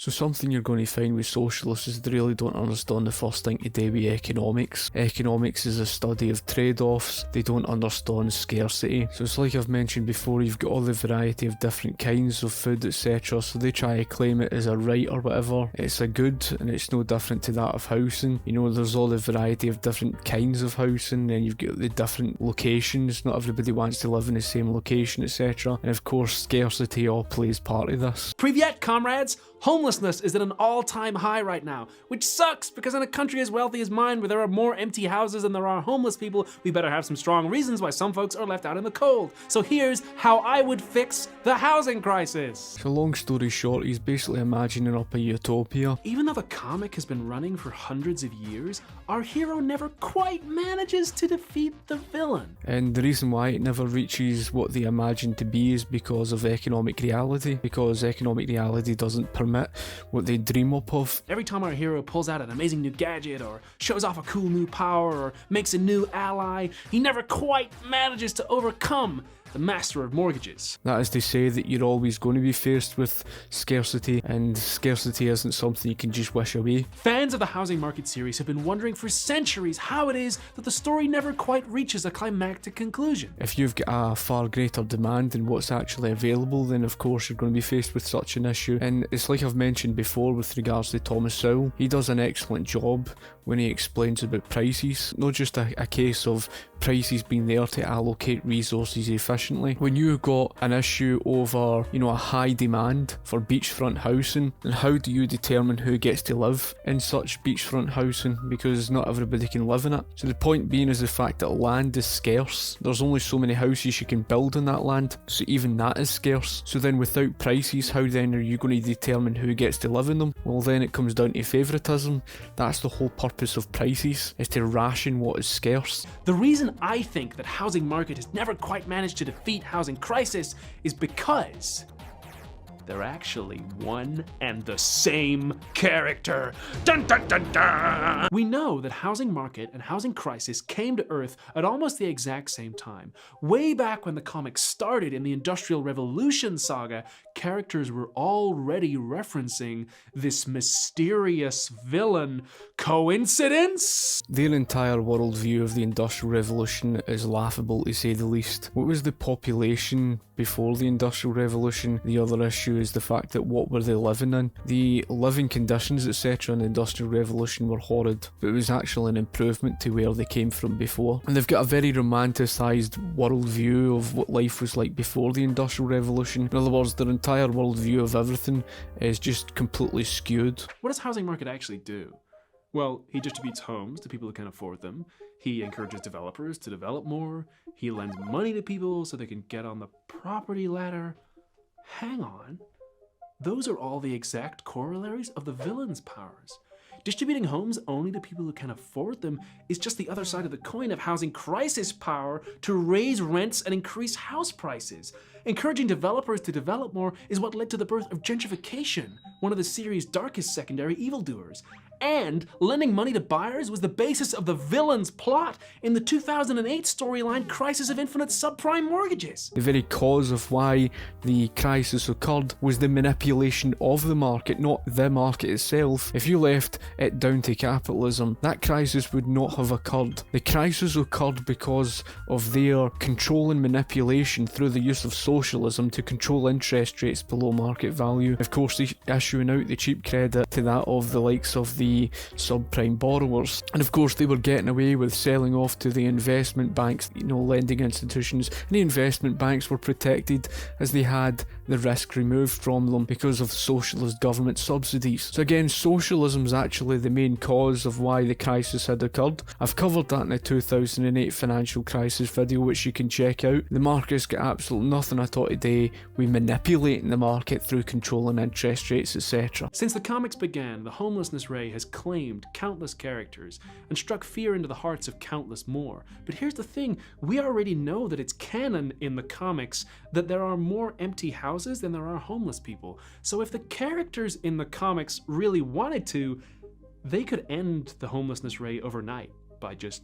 So something you're going to find with socialists is they really don't understand the first thing to do with economics. Economics is a study of trade-offs. They don't understand scarcity. So it's like I've mentioned before, you've got all the variety of different kinds of food, etc. So they try to claim it as a right or whatever. It's a good, and it's no different to that of housing. You know, there's all the variety of different kinds of housing, and you've got the different locations. Not everybody wants to live in the same location, etc. And of course, scarcity all plays part of this. Privyet, comrades! Homelessness is at an all-time high right now, which sucks because in a country as wealthy as mine where there are more empty houses than there are homeless people, we better have some strong reasons why some folks are left out in the cold. So here's how I would fix the housing crisis. So long story short, he's basically imagining up a utopia. Even though the comic has been running for hundreds of years, our hero never quite manages to defeat the villain. And the reason why it never reaches what they imagine to be is because of economic reality. Because economic reality doesn't permit what they dream up of. Every time our hero pulls out an amazing new gadget or shows off a cool new power or makes a new ally, he never quite manages to overcome the master of mortgages. That is to say that you're always going to be faced with scarcity, and scarcity isn't something you can just wish away. Fans of the housing market series have been wondering for centuries how it is that the story never quite reaches a climactic conclusion. If you've got a far greater demand than what's actually available, then of course you're going to be faced with such an issue. And it's like I've mentioned before with regards to Thomas Sowell, he does an excellent job when he explains about prices. Not just a case of prices being there to allocate resources efficiently. When you've got an issue over, you know, a high demand for beachfront housing, then how do you determine who gets to live in such beachfront housing? Because not everybody can live in it. So the point being is the fact that land is scarce. There's only so many houses you can build on that land, so even that is scarce. So then without prices, how then are you going to determine who gets to live in them? Well, then it comes down to favouritism. That's the whole purpose of prices, is to ration what is scarce. The reason I think that housing market has never quite managed to defeat housing crisis is because they're actually one and the same character. Dun dun dun dun! We know that housing market and housing crisis came to Earth at almost the exact same time. Way back when the comic started in the Industrial Revolution saga, characters were already referencing this mysterious villain. Coincidence? Their entire worldview of the Industrial Revolution is laughable to say the least. What was the population before the Industrial Revolution? The other issue is the fact that what were they living in? The living conditions, etc. in the Industrial Revolution were horrid, but it was actually an improvement to where they came from before. And they've got a very romanticised worldview of what life was like before the Industrial Revolution. In other words, their entire worldview of everything is just completely skewed. What does housing market actually do? Well, he distributes homes to people who can afford them. He encourages developers to develop more. He lends money to people so they can get on the property ladder. Hang on. Those are all the exact corollaries of the villain's powers. Distributing homes only to people who can afford them is just the other side of the coin of housing crisis power to raise rents and increase house prices. Encouraging developers to develop more is what led to the birth of gentrification, one of the series' darkest secondary evildoers. And lending money to buyers was the basis of the villain's plot in the 2008 storyline Crisis of Infinite Subprime Mortgages. The very cause of why the crisis occurred was the manipulation of the market, not the market itself. If you left it down to capitalism, that crisis would not have occurred. The crisis occurred because of their control and manipulation through the use of socialism to control interest rates below market value. Of course, they issuing out the cheap credit to that of the likes of the subprime borrowers. And of course, they were getting away with selling off to the investment banks, lending institutions. And the investment banks were protected as they had the risk removed from them because of socialist government subsidies. So again, socialism is actually the main cause of why the crisis had occurred. I've covered that in a 2008 financial crisis video, which you can check out. The market's got absolutely nothing at all today. We manipulating the market through controlling interest rates, etc. Since the comics began, the homelessness ray has claimed countless characters and struck fear into the hearts of countless more. But here's the thing, we already know that it's canon in the comics that there are more empty houses than there are homeless people. So if the characters in the comics really wanted to, they could end the homelessness ray overnight by just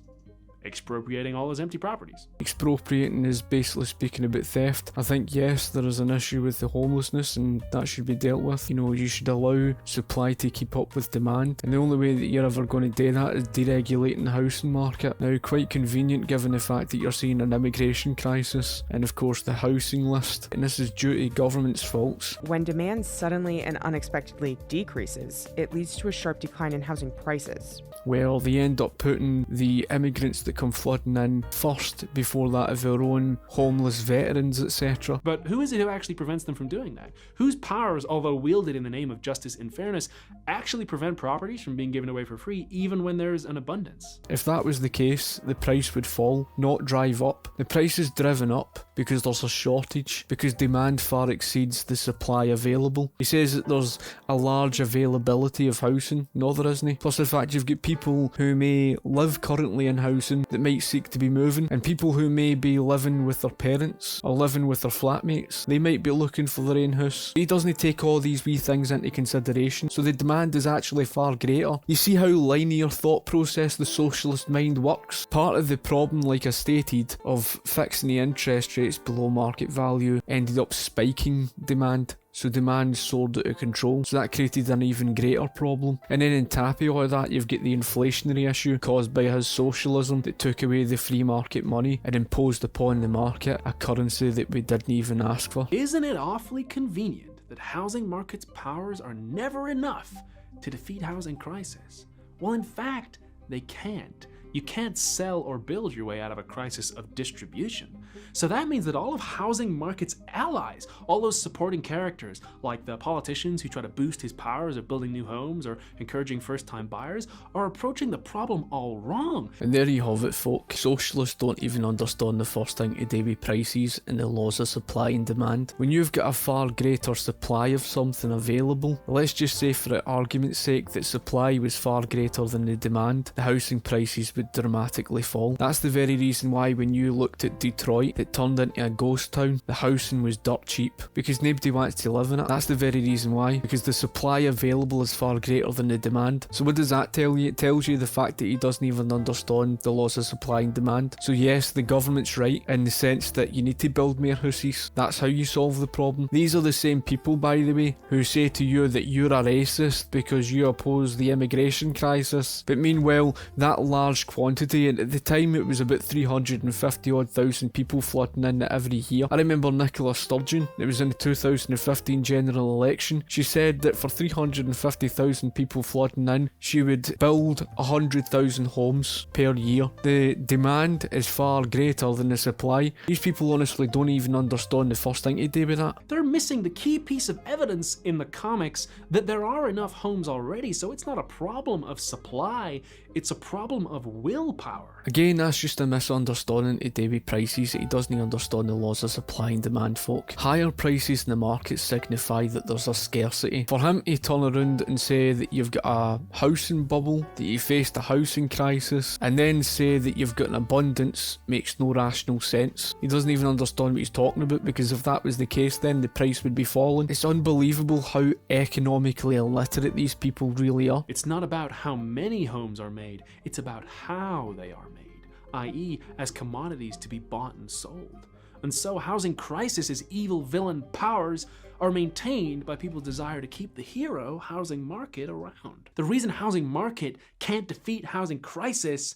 expropriating all his empty properties. Expropriating is basically speaking about theft. I think, yes, there is an issue with the homelessness and that should be dealt with. You should allow supply to keep up with demand, and the only way that you're ever going to do that is deregulating the housing market. Now, quite convenient given the fact that you're seeing an immigration crisis and of course the housing list, and this is due to government's faults. When demand suddenly and unexpectedly decreases, it leads to a sharp decline in housing prices. Well, they end up putting the immigrants that come flooding in first before that of their own homeless veterans, etc. But who is it who actually prevents them from doing that? Whose powers, although wielded in the name of justice and fairness, actually prevent properties from being given away for free even when there's an abundance? If that was the case, the price would fall, not drive up. The price is driven up because there's a shortage, because demand far exceeds the supply available. He says that there's a large availability of housing. No, there isn't. Plus the fact you've got people who may live currently in housing that might seek to be moving, and people who may be living with their parents or living with their flatmates. They might be looking for their own house. He doesn't take all these wee things into consideration, so the demand is actually far greater. You see how linear thought process the socialist mind works? Part of the problem, like I stated, of fixing the interest rates below market value ended up spiking demand. So demand soared out of control, so that created an even greater problem. And then in top of all of that, you've got the inflationary issue caused by his socialism that took away the free market money and imposed upon the market a currency that we didn't even ask for. Isn't it awfully convenient that housing markets' powers are never enough to defeat housing crisis? Well, in fact, they can't. You can't sell or build your way out of a crisis of distribution. So that means that all of housing market's allies, all those supporting characters, like the politicians who try to boost his powers of building new homes or encouraging first-time buyers, are approaching the problem all wrong. And there you have it, folk. Socialists don't even understand the first thing to do with prices and the laws of supply and demand. When you've got a far greater supply of something available, let's just say for argument's sake that supply was far greater than the demand, the housing prices would dramatically fall. That's the very reason why when you looked at Detroit that turned into a ghost town, the housing was dirt cheap, because nobody wants to live in it. That's the very reason why, because the supply available is far greater than the demand. So what does that tell you? It tells you the fact that he doesn't even understand the laws of supply and demand. So yes, the government's right in the sense that you need to build more houses. That's how you solve the problem. These are the same people, by the way, who say to you that you're a racist because you oppose the immigration crisis. But meanwhile, that large quantity, and at the time it was about 350 odd thousand people flooding in every year. I remember Nicola Sturgeon, it was in the 2015 general election, she said that for 350,000 people flooding in, she would build 100,000 homes per year. The demand is far greater than the supply. These people honestly don't even understand the first thing to do with that. They're missing the key piece of evidence in the comics that there are enough homes already, so it's not a problem of supply, it's a problem of willpower. Again, that's just a misunderstanding to do with prices. He doesn't understand the laws of supply and demand, folk. Higher prices in the market signify that there's a scarcity. For him to turn around and say that you've got a housing bubble, that you faced a housing crisis, and then say that you've got an abundance makes no rational sense. He doesn't even understand what he's talking about, because if that was the case, then the price would be falling. It's unbelievable how economically illiterate these people really are. It's not about how many homes are made, it's about how they are made, i.e. as commodities to be bought and sold. And so housing crisis's evil villain powers are maintained by people's desire to keep the hero housing market around. The reason housing market can't defeat housing crisis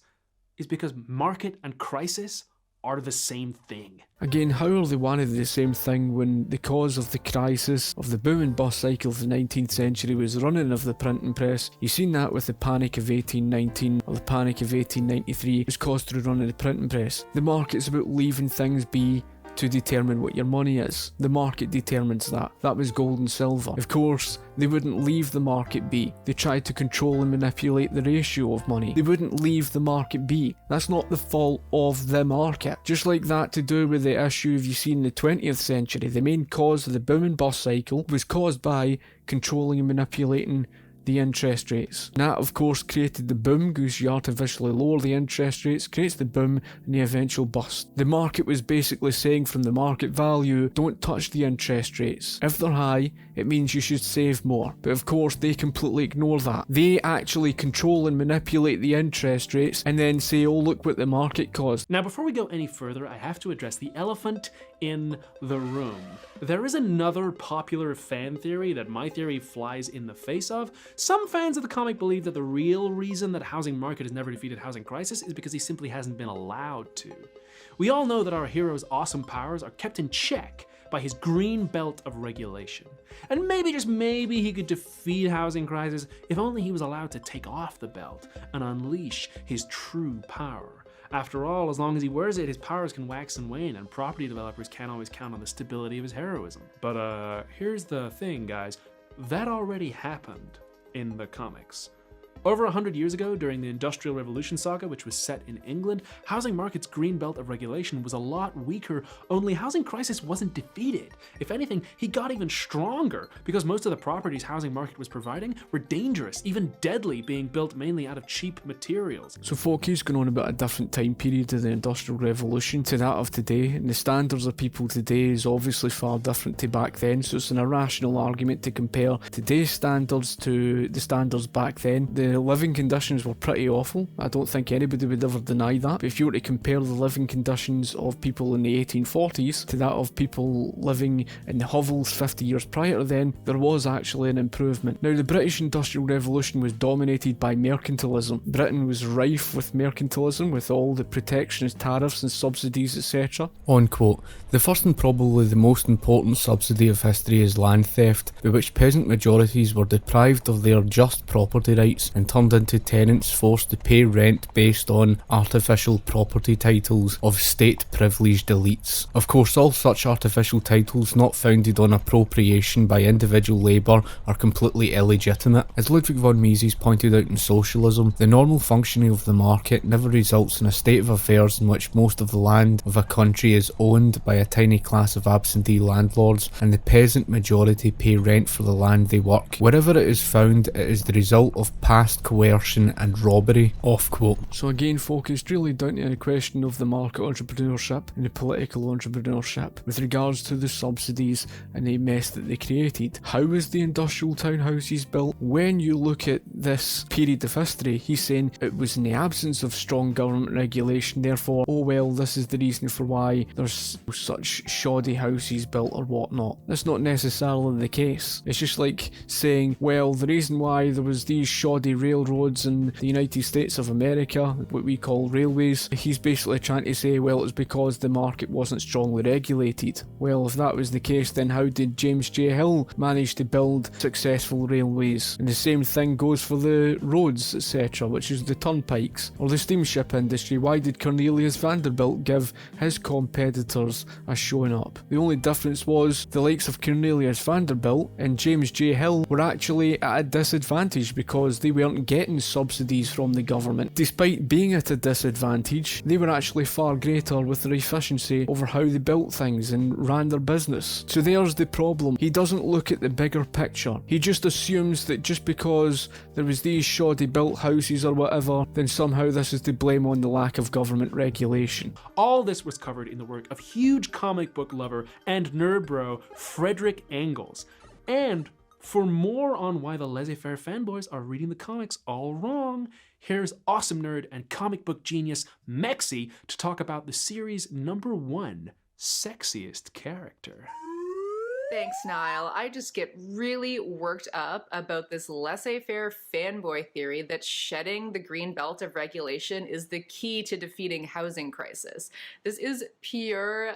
is because market and crisis are the same thing. Again, how are they one and the same thing when the cause of the crisis of the boom and bust cycle of the 19th century was running of the printing press? You've seen that with the Panic of 1819 or the Panic of 1893. It was caused through running the printing press. The market's about leaving things be to determine what your money is. The market determines that. That was gold and silver. Of course, they wouldn't leave the market be. They tried to control and manipulate the ratio of money. They wouldn't leave the market be. That's not the fault of the market. Just like that to do with the issue you see in the 20th century, the main cause of the boom and bust cycle was caused by controlling and manipulating the interest rates. And that, of course, created the boom, because you artificially lower the interest rates, creates the boom and the eventual bust. The market was basically saying from the market value, don't touch the interest rates. If they're high, it means you should save more. But of course, they completely ignore that. They actually control and manipulate the interest rates and then say, oh, look what the market caused. Now, before we go any further, I have to address the elephant in the room. There is another popular fan theory that my theory flies in the face of. Some fans of the comic believe that the real reason that housing market has never defeated housing crisis is because he simply hasn't been allowed to. We all know that our hero's awesome powers are kept in check by his green belt of regulation. And maybe, just maybe, he could defeat housing crisis if only he was allowed to take off the belt and unleash his true power. After all, as long as he wears it, his powers can wax and wane, and property developers can't always count on the stability of his heroism. But here's the thing, guys. That already happened in the comics. Over 100 years ago, during the Industrial Revolution saga, which was set in England, housing market's green belt of regulation was a lot weaker, only housing crisis wasn't defeated. If anything, he got even stronger, because most of the properties housing market was providing were dangerous, even deadly, being built mainly out of cheap materials. So folk, he's going on about a different time period of the Industrial Revolution to that of today, and the standards of people today is obviously far different to back then, so it's an irrational argument to compare today's standards to the standards back then. The living conditions were pretty awful. I don't think anybody would ever deny that. But if you were to compare the living conditions of people in the 1840s to that of people living in the hovels 50 years prior to then, there was actually an improvement. Now, the British Industrial Revolution was dominated by mercantilism. Britain was rife with mercantilism, with all the protectionist tariffs and subsidies, etc. Unquote. The first and probably the most important subsidy of history is land theft, by which peasant majorities were deprived of their just property rights and turned into tenants forced to pay rent based on artificial property titles of state-privileged elites. Of course, all such artificial titles not founded on appropriation by individual labour are completely illegitimate. As Ludwig von Mises pointed out in Socialism, the normal functioning of the market never results in a state of affairs in which most of the land of a country is owned by a tiny class of absentee landlords and the peasant majority pay rent for the land they work. Wherever it is found, it is the result of past coercion and robbery. Off quote. So again, folk, it's really down to a question of the market entrepreneurship and the political entrepreneurship with regards to the subsidies and the mess that they created. How was the industrial townhouses built? When you look at this period of history, he's saying it was in the absence of strong government regulation, therefore, oh well, this is the reason for why there's such shoddy houses built or whatnot. That's not necessarily the case. It's just like saying, well, the reason why there was these shoddy railroads in the United States of America, what we call railways, he's basically trying to say, well, it's because the market wasn't strongly regulated. Well, if that was the case, then how did James J. Hill manage to build successful railways? And the same thing goes for the roads, etc., which is the turnpikes, or the steamship industry. Why did Cornelius Vanderbilt give his competitors a showing up? The only difference was the likes of Cornelius Vanderbilt and James J. Hill were actually at a disadvantage because they weren't getting subsidies from the government. Despite being at a disadvantage, they were actually far greater with their efficiency over how they built things and ran their business. So there's the problem. He doesn't look at the bigger picture. He just assumes that just because there was these shoddy built houses or whatever, then somehow this is to blame on the lack of government regulation. All this was covered in the work of huge comic book lover and nerd bro Frederick Engels. And for more on why the laissez-faire fanboys are reading the comics all wrong, here's awesome nerd and comic book genius Mexie to talk about the series #1 sexiest character. Thanks, Niall. I just get really worked up about this laissez-faire fanboy theory that shedding the green belt of regulation is the key to defeating housing crisis. This is pure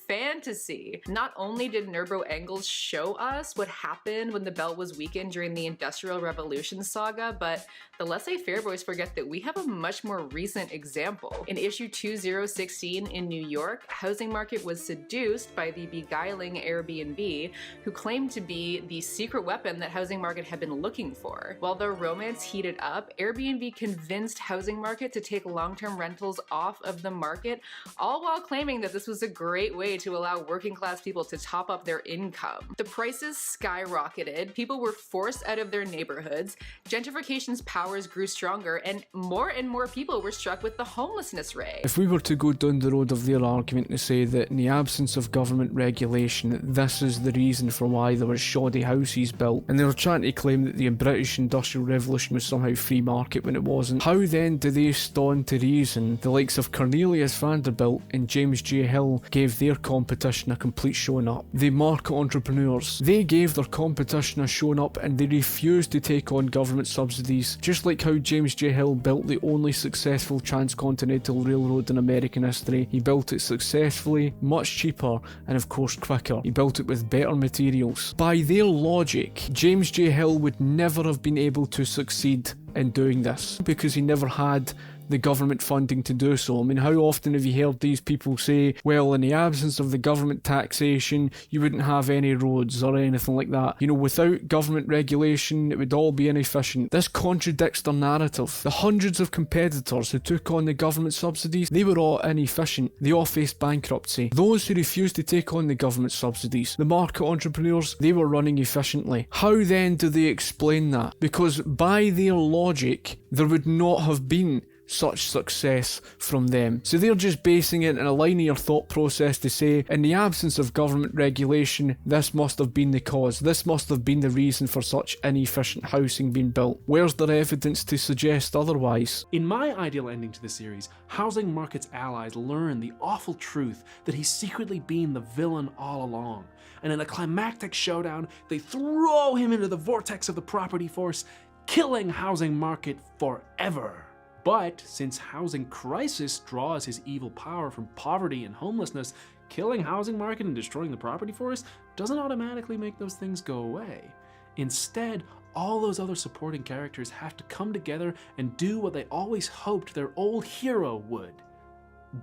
fantasy. Not only did Nerdbro Engels show us what happened when the belt was weakened during the Industrial Revolution saga, but the laissez-faire boys forget that we have a much more recent example. In issue 2016 in New York, housing market was seduced by the beguiling Airbnb, who claimed to be the secret weapon that housing market had been looking for. While their romance heated up, Airbnb convinced housing market to take long-term rentals off of the market, all while claiming that this was a great way to allow working class people to top up their income. The prices skyrocketed, people were forced out of their neighborhoods, gentrification's powers grew stronger, and more people were struck with the homelessness rate. If we were to go down the road of their argument to say that in the absence of government regulation, this is the reason for why there was shoddy houses built, and they were trying to claim that the British Industrial Revolution was somehow free market when it wasn't, how then do they stand to reason the likes of Cornelius Vanderbilt and James J. Hill gave their competition a complete showing up? The market entrepreneurs, they gave their competition a showing up and they refused to take on government subsidies, just like how James J. Hill built the only successful transcontinental railroad in American history. He built it successfully, much cheaper, and of course quicker. He built it with better materials. By their logic, James J. Hill would never have been able to succeed in doing this because he never had the government funding to do so. I mean, how often have you heard these people say, well, in the absence of the government taxation, you wouldn't have any roads or anything like that. You know, without government regulation, it would all be inefficient. This contradicts their narrative. The hundreds of competitors who took on the government subsidies, they were all inefficient. They all faced bankruptcy. Those who refused to take on the government subsidies, the market entrepreneurs, they were running efficiently. How then do they explain that? Because by their logic, there would not have been such success from them. So they're just basing it in a linear thought process to say, in the absence of government regulation, this must have been the cause. This must have been the reason for such inefficient housing being built. Where's their evidence to suggest otherwise? In my ideal ending to the series, Housing Market's allies learn the awful truth that he's secretly been the villain all along. And in a climactic showdown, they throw him into the vortex of the property force, killing Housing Market forever. But since Housing Crisis draws his evil power from poverty and homelessness, killing Housing Market and destroying the property force doesn't automatically make those things go away. Instead, all those other supporting characters have to come together and do what they always hoped their old hero would.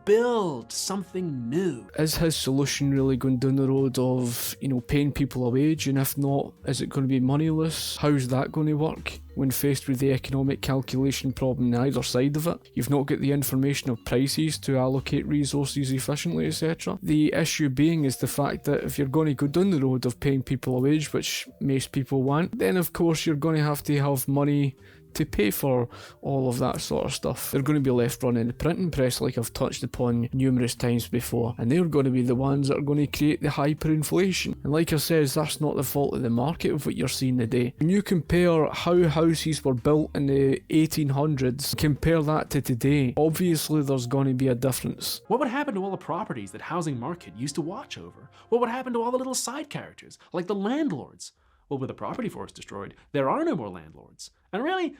Build something new. Is his solution really going down the road of, paying people a wage? And if not, is it going to be moneyless? How's that going to work when faced with the economic calculation problem on either side of it? You've not got the information of prices to allocate resources efficiently, etc. The issue being is the fact that if you're going to go down the road of paying people a wage, which most people want, then of course you're going to have money to pay for all of that sort of stuff. They're going to be left running the printing press, like I've touched upon numerous times before, and they're going to be the ones that are going to create the hyperinflation. And like I says, that's not the fault of the market of what you're seeing today. When you compare how houses were built in the 1800s, compare that to today, obviously there's going to be a difference. What would happen to all the properties that Housing Market used to watch over? What would happen to all the little side characters, like the landlords? Well, with the property force destroyed, there are no more landlords. And really,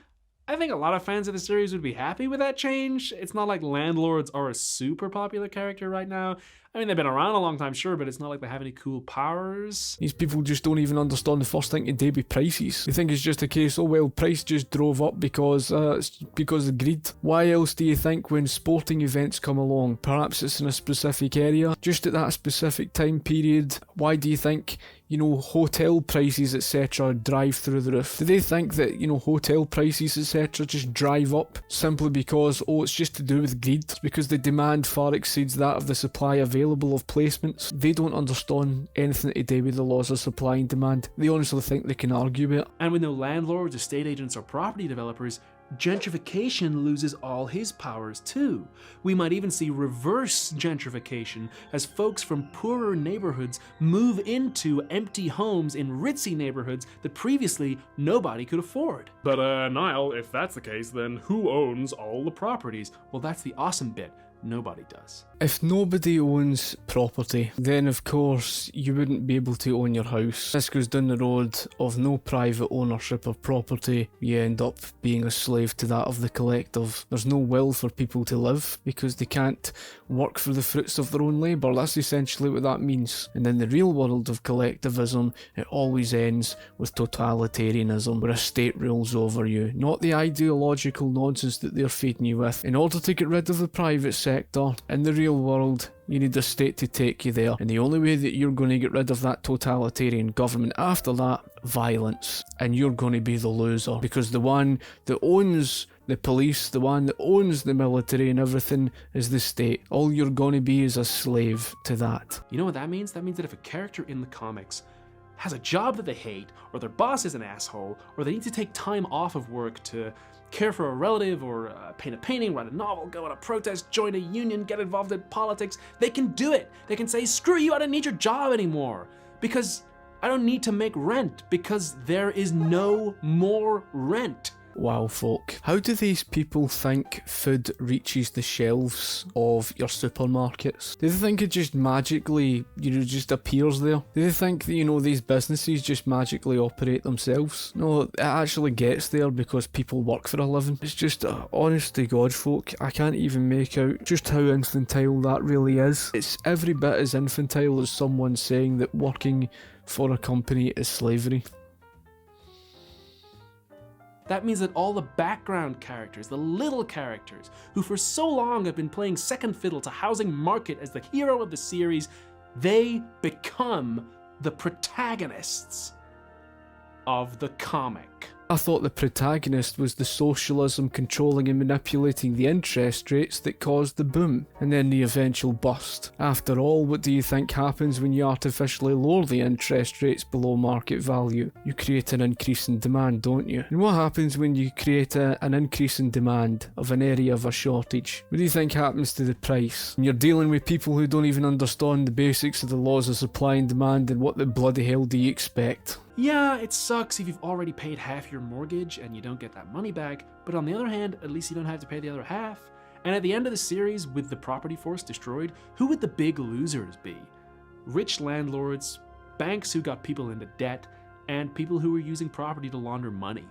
I think a lot of fans of the series would be happy with that change. It's not like landlords are a super popular character right now. I mean, they've been around a long time, sure, but it's not like they have any cool powers. These people just don't even understand the first thing to do with prices. They think it's just a case, price just drove up because of greed. Why else do you think when sporting events come along, perhaps it's in a specific area, just at that specific time period, why do you think hotel prices, etc. drive through the roof? Do they think that, hotel prices, etc. just drive up simply because, it's just to do with greed? It's because the demand far exceeds that of the supply available of placements. They don't understand anything to do with the laws of supply and demand. They honestly think they can argue with it. And with no landlords, estate agents, or property developers, gentrification loses all his powers too. We might even see reverse gentrification as folks from poorer neighborhoods move into empty homes in ritzy neighborhoods that previously nobody could afford. But Niall, if that's the case, then who owns all the properties? Well, that's the awesome bit. Nobody does. If nobody owns property, then of course you wouldn't be able to own your house. This goes down the road of no private ownership of property. You end up being a slave to that of the collective. There's no will for people to live because they can't work for the fruits of their own labour. That's essentially what that means. And in the real world of collectivism, it always ends with totalitarianism, where a state rules over you, not the ideological nonsense that they're feeding you with. In order to get rid of the private sector. In the real world, you need the state to take you there, and the only way that you're going to get rid of that totalitarian government after that, violence. And you're going to be the loser, because the one that owns the police, the one that owns the military and everything, is the state. All you're going to be is a slave to that. You know what that means? That means that if a character in the comics has a job that they hate, or their boss is an asshole, or they need to take time off of work to care for a relative, or paint a painting, write a novel, go on a protest, join a union, get involved in politics, they can do it. They can say, screw you, I don't need your job anymore, because I don't need to make rent, because there is no more rent. Wow, folk. How do these people think food reaches the shelves of your supermarkets? Do they think it just magically, just appears there? Do they think that, these businesses just magically operate themselves? No, it actually gets there because people work for a living. It's just, honest to God, folk, I can't even make out just how infantile that really is. It's every bit as infantile as someone saying that working for a company is slavery. That means that all the background characters, the little characters, who for so long have been playing second fiddle to housing market as the hero of the series, they become the protagonists of the comic. I thought the protagonist was the socialism controlling and manipulating the interest rates that caused the boom, and then the eventual bust. After all, what do you think happens when you artificially lower the interest rates below market value? You create an increase in demand, don't you? And what happens when you create an increase in demand of an area of a shortage? What do you think happens to the price? And you're dealing with people who don't even understand the basics of the laws of supply and demand, and what the bloody hell do you expect? Yeah, it sucks if you've already paid half your mortgage and you don't get that money back, but on the other hand, at least you don't have to pay the other half. And at the end of the series, with the property force destroyed, who would the big losers be? Rich landlords, banks who got people into debt, and people who were using property to launder money.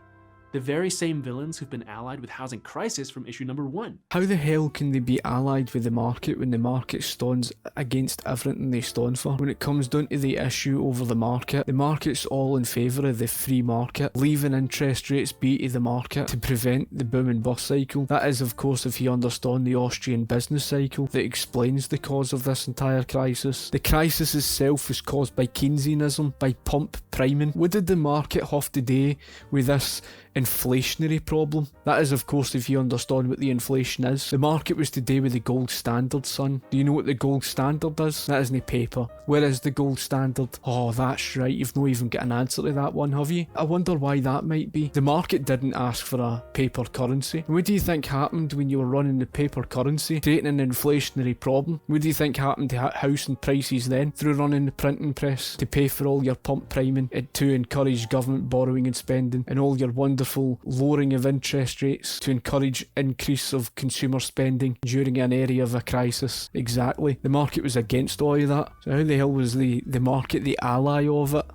The very same villains who've been allied with Housing Crisis from issue number 1. How the hell can they be allied with the market when the market stands against everything they stand for? When it comes down to the issue over the market's all in favour of the free market, leaving interest rates be to the market to prevent the boom and bust cycle. That is, of course, if you understand the Austrian business cycle that explains the cause of this entire crisis. The crisis itself was caused by Keynesianism, by pump priming. What did the market have to do with this inflationary problem? That is, of course, if you understand what the inflation is. The market was to do with the gold standard, son. Do you know what the gold standard is? That isn't paper. Where is the gold standard? Oh, that's right, you've not even got an answer to that one, have you? I wonder why that might be. The market didn't ask for a paper currency. What do you think happened when you were running the paper currency, creating an inflationary problem? What do you think happened to housing prices then, through running the printing press to pay for all your pump priming, to encourage government borrowing and spending, and all your wonderful lowering of interest rates to encourage increase of consumer spending during an area of a crisis? Exactly. The market was against all of that. So how the hell was the market the ally of it?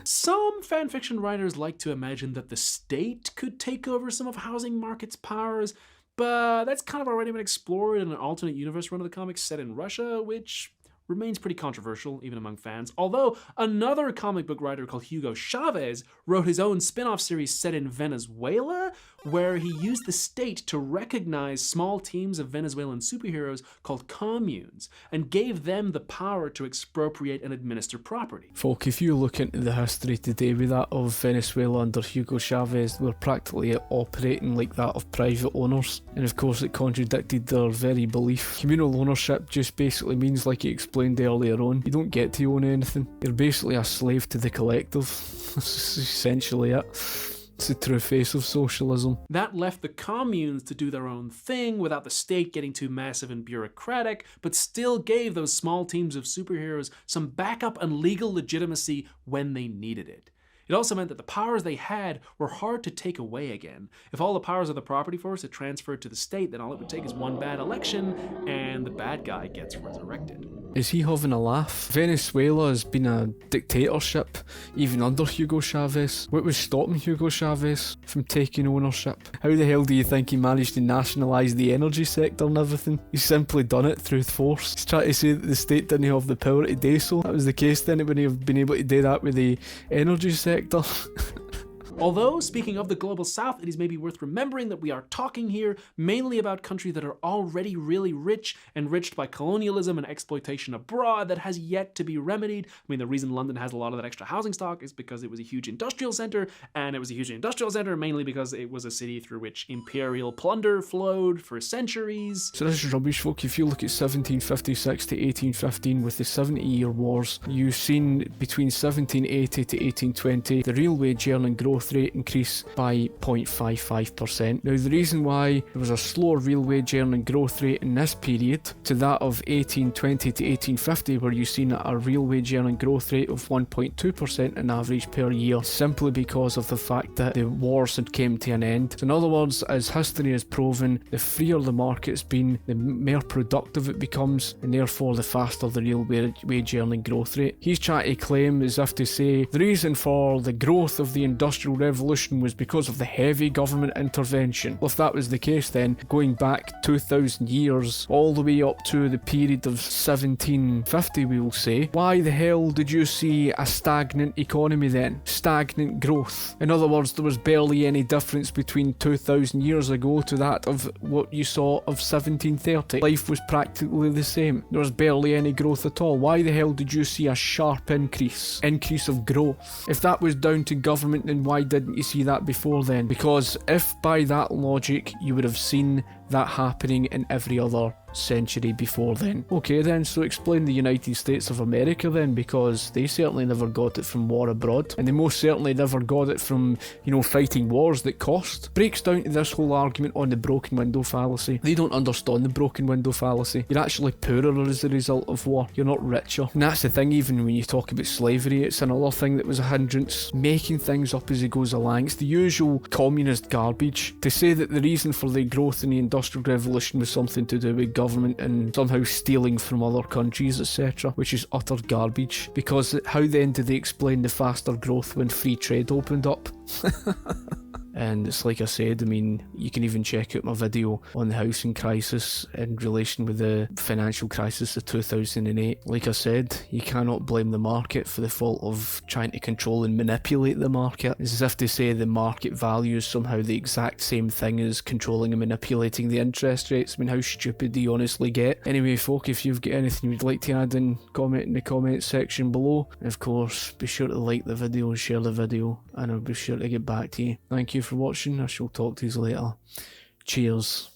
Some fanfiction writers like to imagine that the state could take over some of housing market's powers, but that's kind of already been explored in an alternate universe run of the comics set in Russia, which remains pretty controversial, even among fans. Although another comic book writer called Hugo Chavez wrote his own spin-off series set in Venezuela, where he used the state to recognize small teams of Venezuelan superheroes called communes, and gave them the power to expropriate and administer property. Folk, if you look into the history today with that of Venezuela under Hugo Chavez, we're practically operating like that of private owners. And of course it contradicted their very belief. Communal ownership just basically means, like he explained earlier on, you don't get to own anything. You're basically a slave to the collective. That's essentially it. It's the true face of socialism. That left the communes to do their own thing without the state getting too massive and bureaucratic, but still gave those small teams of superheroes some backup and legal legitimacy when they needed it. It also meant that the powers they had were hard to take away again. If all the powers of the property force had transferred to the state, then all it would take is one bad election, and the bad guy gets resurrected. Is he having a laugh? Venezuela has been a dictatorship, even under Hugo Chavez. What was stopping Hugo Chavez from taking ownership? How the hell do you think he managed to nationalise the energy sector and everything? He's simply done it through force. He's trying to say that the state didn't have the power to do so. That was the case then, it wouldn't have been able to do that with the energy sector. Although, speaking of the global south, it is maybe worth remembering that we are talking here mainly about countries that are already really rich, enriched by colonialism and exploitation abroad that has yet to be remedied. I mean, the reason London has a lot of that extra housing stock is because it was a huge industrial centre, and it was a huge industrial centre mainly because it was a city through which imperial plunder flowed for centuries. So this is rubbish, folk. If you look at 1756 to 1815 with the 70-year wars, you've seen between 1780 to 1820 the real wage earning growth rate increase by 0.55%. Now, the reason why there was a slower real wage earning growth rate in this period to that of 1820 to 1850, where you've seen a real wage earning growth rate of 1.2% on average per year, simply because of the fact that the wars had came to an end. So in other words, as history has proven, the freer the market's been, the more productive it becomes, and therefore the faster the real wage earning growth rate. He's trying to claim, as if to say, the reason for the growth of the Industrial Revolution was because of the heavy government intervention. Well, if that was the case, then going back 2,000 years all the way up to the period of 1750, we will say, why the hell did you see a stagnant economy then? Stagnant growth. In other words, there was barely any difference between 2,000 years ago to that of what you saw of 1730. Life was practically the same. There was barely any growth at all. Why the hell did you see a sharp increase of growth? If that was down to government, then why didn't you see that before then? Because if by that logic you would have seen that happening in every other century before then. Okay then, so explain the United States of America then, because they certainly never got it from war abroad, and they most certainly never got it from, fighting wars that cost. Breaks down to this whole argument on the broken window fallacy. They don't understand the broken window fallacy. You're actually poorer as a result of war. You're not richer. And that's the thing, even when you talk about slavery, it's another thing that was a hindrance, making things up as it goes along. It's the usual communist garbage. To say that the reason for the growth in the Industrial Revolution was something to do with government and somehow stealing from other countries, etc., which is utter garbage, because how then do they explain the faster growth when free trade opened up? And it's like I said, I mean, you can even check out my video on the housing crisis in relation with the financial crisis of 2008. Like I said, you cannot blame the market for the fault of trying to control and manipulate the market. It's as if to say the market value is somehow the exact same thing as controlling and manipulating the interest rates. I mean, how stupid do you honestly get? Anyway, folk, if you've got anything you'd like to add in, comment in the comment section below. And of course, be sure to like the video and share the video, and I'll be sure to get back to you. Thank you for watching. I shall talk to you later. Cheers.